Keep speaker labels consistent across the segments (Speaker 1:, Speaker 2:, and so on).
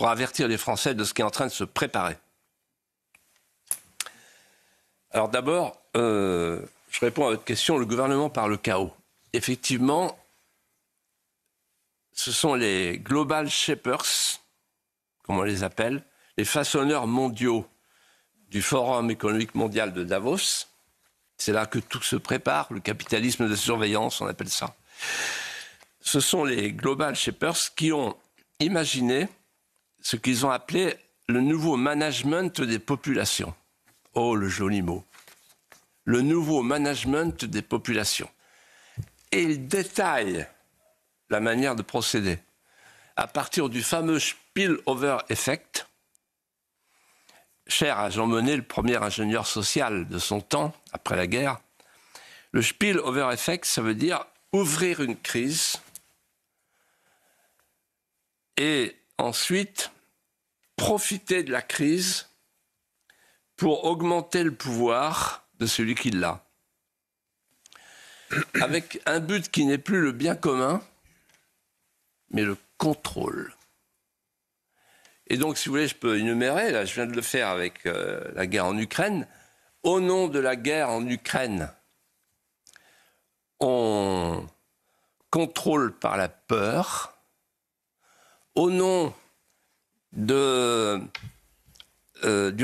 Speaker 1: pour avertir les Français de ce qui est en train de se préparer. Alors d'abord, je réponds à votre question, le gouvernement par le chaos. Effectivement, ce sont les global shapers, comme on les appelle, les façonneurs mondiaux du Forum économique mondial de Davos. C'est là que tout se prépare, le capitalisme de surveillance, on appelle ça. Ce sont les global shapers qui ont imaginé ce qu'ils ont appelé le nouveau management des populations. Oh, le joli mot. Le nouveau management des populations. Et ils détaillent la manière de procéder à partir du fameux spillover effect, cher à Jean Monnet, le premier ingénieur social de son temps, après la guerre. Le spillover effect, ça veut dire ouvrir une crise et ensuite profiter de la crise pour augmenter le pouvoir de celui qui l'a. Avec un but qui n'est plus le bien commun, mais le contrôle. Et donc, si vous voulez, je peux énumérer, là, je viens de le faire avec la guerre en Ukraine. Au nom de la guerre en Ukraine, on contrôle par la peur. Au nom du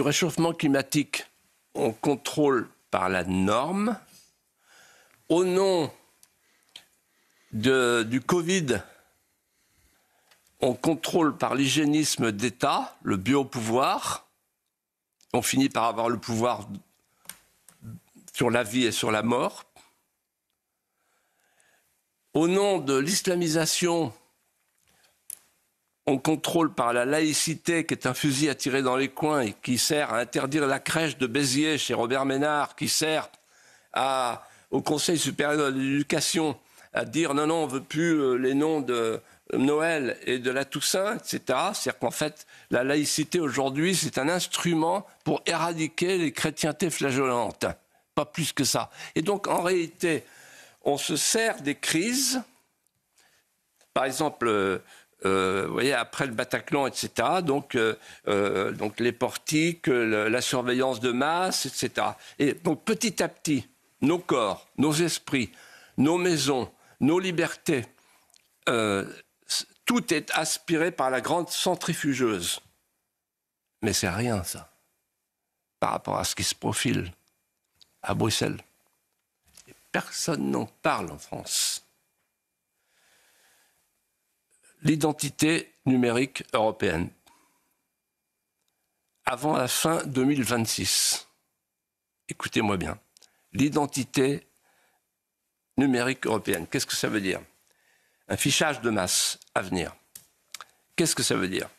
Speaker 1: réchauffement climatique, on contrôle par la norme. Au nom du Covid, on contrôle par l'hygiénisme d'État, le biopouvoir. On finit par avoir le pouvoir sur la vie et sur la mort. Au nom de l'islamisation, on contrôle par la laïcité, qui est un fusil à tirer dans les coins et qui sert à interdire la crèche de Béziers chez Robert Ménard, qui sert au Conseil supérieur de l'éducation à dire non, on ne veut plus les noms de Noël et de la Toussaint, etc. C'est-à-dire qu'en fait, la laïcité aujourd'hui, c'est un instrument pour éradiquer les chrétientés flagellantes. Pas plus que ça. Et donc, en réalité, on se sert des crises. Par exemple, vous voyez, après le Bataclan, etc., donc les portiques, la surveillance de masse, etc. Et donc, petit à petit, nos corps, nos esprits, nos maisons, nos libertés, tout est aspiré par la grande centrifugeuse. Mais c'est rien, ça, par rapport à ce qui se profile à Bruxelles. Et personne n'en parle en France. L'identité numérique européenne. Avant la fin 2026. Écoutez-moi bien. L'identité numérique européenne. Qu'est-ce que ça veut dire ? Un fichage de masse à venir. Qu'est-ce que ça veut dire ?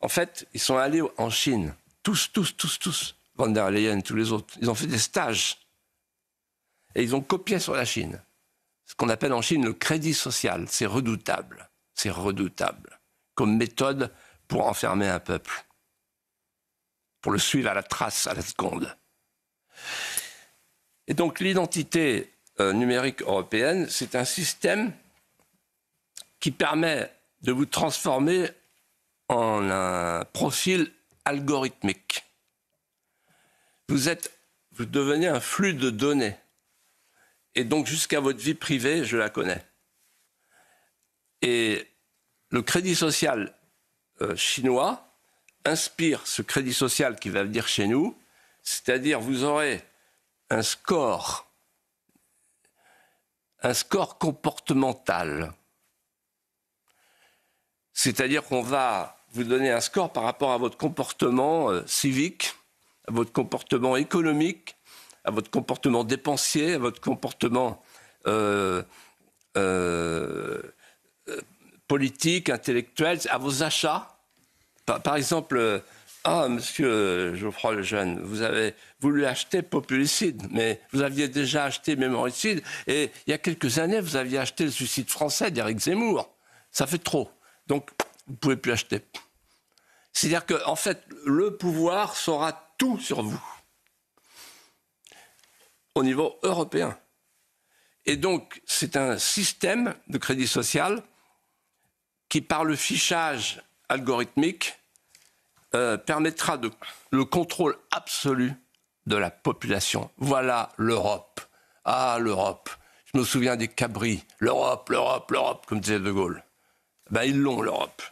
Speaker 1: En fait, ils sont allés en Chine. Tous. Van der Leyen, tous les autres. Ils ont fait des stages. Et ils ont copié sur la Chine. Ce qu'on appelle en Chine le crédit social. C'est redoutable. C'est redoutable. Comme méthode pour enfermer un peuple. Pour le suivre à la trace, à la seconde. Et donc l'identité numérique européenne, c'est un système qui permet de vous transformer en un profil algorithmique. Vous devenez un flux de données. Et donc jusqu'à votre vie privée, je la connais. Et le crédit social chinois inspire ce crédit social qui va venir chez nous, c'est-à-dire vous aurez un score comportemental. C'est-à-dire qu'on va vous donner un score par rapport à votre comportement civique, à votre comportement économique, à votre comportement dépensier, à votre comportement politique, intellectuel, à vos achats. Par exemple, monsieur Geoffroy Lejeune, vous avez voulu acheter Populicide, mais vous aviez déjà acheté Mémoricide, et il y a quelques années, vous aviez acheté Le Suicide français d'Éric Zemmour. Ça fait trop. Donc, vous ne pouvez plus acheter. C'est-à-dire qu'en fait, le pouvoir saura tout sur vous, au niveau européen. Et donc, c'est un système de crédit social qui, par le fichage algorithmique, permettra le contrôle absolu de la population. Voilà l'Europe. Ah, l'Europe. Je me souviens des cabris. L'Europe, l'Europe, l'Europe, comme disait De Gaulle. Ben, ils l'ont, l'Europe.